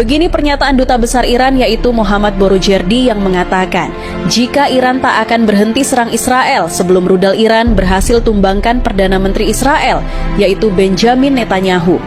Begini pernyataan Duta Besar Iran yaitu Mohammad Borojerdi yang mengatakan, jika Iran tak akan berhenti serang Israel sebelum rudal Iran berhasil tumbangkan Perdana Menteri Israel, yaitu Benjamin Netanyahu.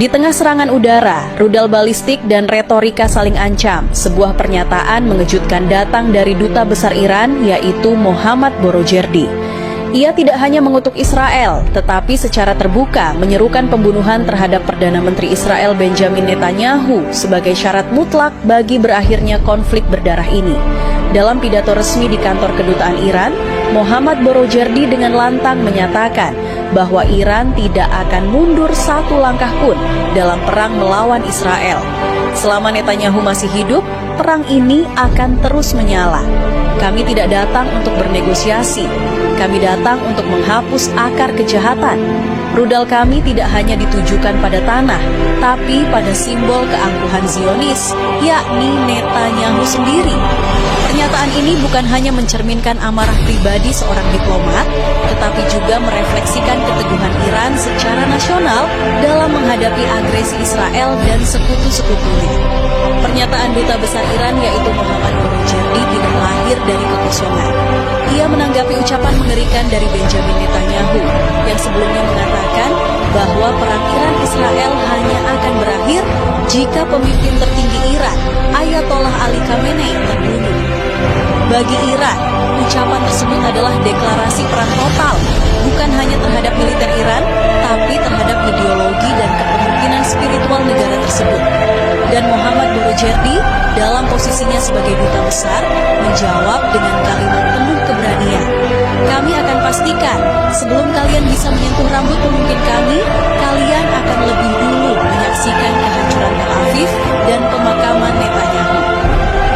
Di tengah serangan udara, rudal balistik dan retorika saling ancam, sebuah pernyataan mengejutkan datang dari Duta Besar Iran yaitu Mohammad Borojerdi. Ia tidak hanya mengutuk Israel, tetapi secara terbuka menyerukan pembunuhan terhadap Perdana Menteri Israel Benjamin Netanyahu sebagai syarat mutlak bagi berakhirnya konflik berdarah ini. Dalam pidato resmi di kantor kedutaan Iran, Mohammad Borojerdi dengan lantang menyatakan bahwa Iran tidak akan mundur satu langkah pun dalam perang melawan Israel. Selama Netanyahu masih hidup, perang ini akan terus menyala. Kami tidak datang untuk bernegosiasi, kami datang untuk menghapus akar kejahatan. Rudal kami tidak hanya ditujukan pada tanah, tapi pada simbol keangkuhan Zionis, yakni Netanyahu sendiri. Pernyataan ini bukan hanya mencerminkan amarah pribadi seorang diplomat, tetapi juga merefleksikan keteguhan Iran secara nasional dalam menghadapi agresi Israel dan sekutu-sekutunya. Pernyataan Duta Besar Iran yaitu Mohammad Borojerdi tidak lahir dari kekosongan. Ia menanggapi ucapan mengerikan dari Benjamin Netanyahu yang sebelumnya mengatakan bahwa perang Iran-Israel hanya akan berakhir jika pemimpin tertinggi Iran, Ayatollah Ali Khamenei, terbunuh. Bagi Iran, ucapan tersebut adalah deklarasi perang total, bukan hanya terhadap militer Iran, tapi terhadap ideologi dan kepemimpinan spiritual negara tersebut. Dan Mohammad Borojerdi dalam posisinya sebagai duta besar menjawab dengan kalimat penuh keberanian. Kami akan pastikan sebelum kalian bisa menyentuh rambut pemimpin kami, kalian akan lebih dulu menyaksikan kehancuran Tel Aviv dan pemakaman Netanyahu.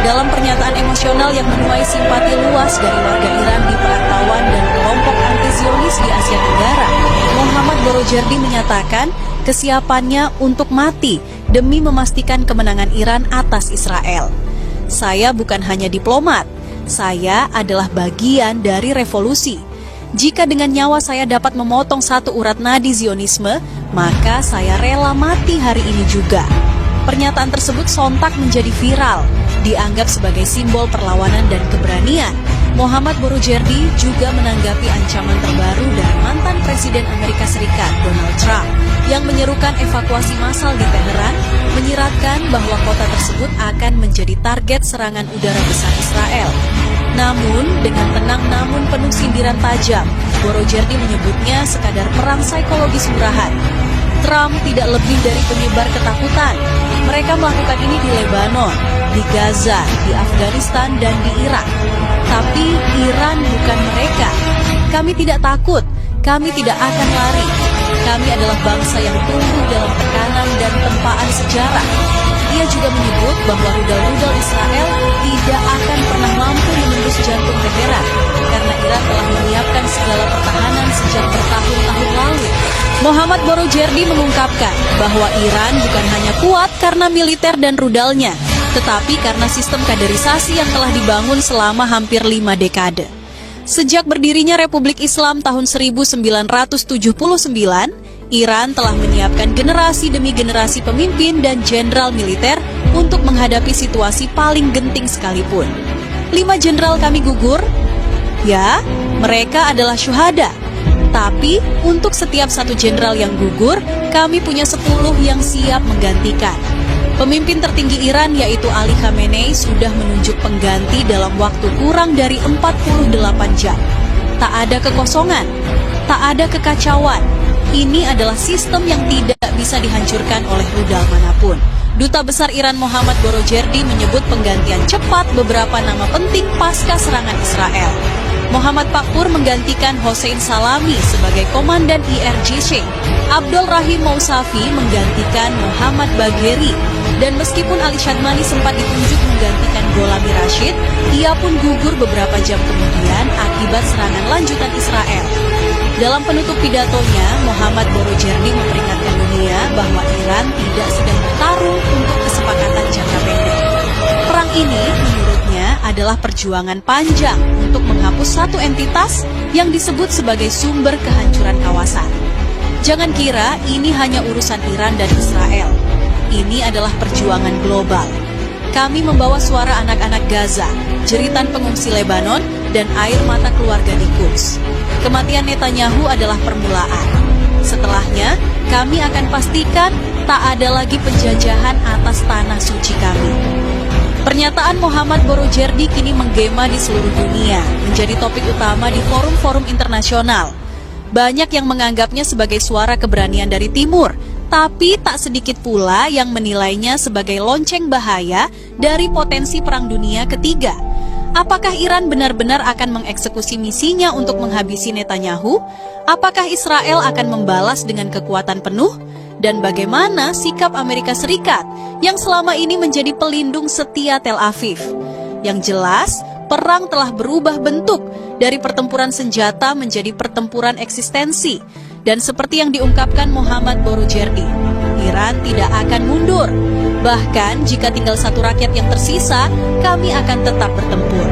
Dalam pernyataan emosional yang menuai simpati luas dari warga Iran di perantauan dan kelompok anti-Zionis di Asia Tenggara, Mohammad Borojerdi menyatakan kesiapannya untuk mati demi memastikan kemenangan Iran atas Israel. Saya bukan hanya diplomat, saya adalah bagian dari revolusi. Jika dengan nyawa saya dapat memotong satu urat nadi Zionisme, maka saya rela mati hari ini juga. Pernyataan tersebut sontak menjadi viral, dianggap sebagai simbol perlawanan dan keberanian. Mohammad Borojerdi juga menanggapi ancaman terbaru dari mantan Presiden Amerika Serikat Donald Trump yang menyerukan evakuasi massal di Teheran, menyiratkan bahwa kota tersebut akan menjadi target serangan udara besar Israel. Namun, dengan tenang namun penuh sindiran tajam, Borojerdi menyebutnya sekadar perang psikologis murahan. Trump tidak lebih dari penyebar ketakutan. Mereka melakukan ini di Lebanon, di Gaza, di Afghanistan, dan di Irak. Tapi Iran bukan mereka. Kami tidak takut, kami tidak akan lari. Kami adalah bangsa yang tumbuh dalam tekanan dan tempaan sejarah. Ia juga menyebut bahwa rudal-rudal Israel tidak akan pernah mampu menembus jantung Teheran karena Iran telah menyiapkan segala pertahanan sejak bertahun-tahun lalu. Mohammad Borojerdi mengungkapkan bahwa Iran bukan hanya kuat karena militer dan rudalnya, tetapi karena sistem kaderisasi yang telah dibangun selama hampir 5 dekade. Sejak berdirinya Republik Islam tahun 1979, Iran telah menyiapkan generasi demi generasi pemimpin dan jenderal militer untuk menghadapi situasi paling genting sekalipun. 5 jenderal kami gugur? Ya, mereka adalah syuhada. Tapi untuk setiap satu jenderal yang gugur, kami punya 10 yang siap menggantikan. Pemimpin tertinggi Iran yaitu Ali Khamenei sudah menunjuk pengganti dalam waktu kurang dari 48 jam. Tak ada kekosongan, tak ada kekacauan. Ini adalah sistem yang tidak bisa dihancurkan oleh rudal manapun. Duta Besar Iran Mohammad Borojerdi menyebut penggantian cepat beberapa nama penting pasca serangan Israel. Muhammad Pakpur menggantikan Hossein Salami sebagai Komandan IRGC. Abdul Rahim Mousavi menggantikan Muhammad Bagheri. Dan meskipun Ali Shadmani sempat ditunjuk menggantikan Golami Rashid, ia pun gugur beberapa jam kemudian akibat serangan lanjutan Israel. Dalam penutup pidatonya, Mohammad Borojerdi memperingatkan dunia bahwa Iran tidak sedang bertarung untuk kesepakatan jangka pendek. Perang ini, menurutnya, adalah perjuangan panjang untuk menghapus satu entitas yang disebut sebagai sumber kehancuran kawasan. Jangan kira ini hanya urusan Iran dan Israel. ini adalah perjuangan global. Kami membawa suara anak-anak Gaza, jeritan pengungsi Lebanon, dan air mata keluarga di Quds. Kematian Netanyahu adalah permulaan. Setelahnya, kami akan pastikan tak ada lagi penjajahan atas tanah suci kami. Pernyataan Mohammad Borojerdi kini menggema di seluruh dunia, menjadi topik utama di forum-forum internasional. Banyak yang menganggapnya sebagai suara keberanian dari Timur, tapi tak sedikit pula yang menilainya sebagai lonceng bahaya dari potensi Perang Dunia Ketiga. Apakah Iran benar-benar akan mengeksekusi misinya untuk menghabisi Netanyahu? Apakah Israel akan membalas dengan kekuatan penuh? Dan bagaimana sikap Amerika Serikat yang selama ini menjadi pelindung setia Tel Aviv? Yang jelas, perang telah berubah bentuk dari pertempuran senjata menjadi pertempuran eksistensi. Dan seperti yang diungkapkan Mohammad Borojerdi, Iran tidak akan mundur. Bahkan jika tinggal satu rakyat yang tersisa, kami akan tetap bertempur.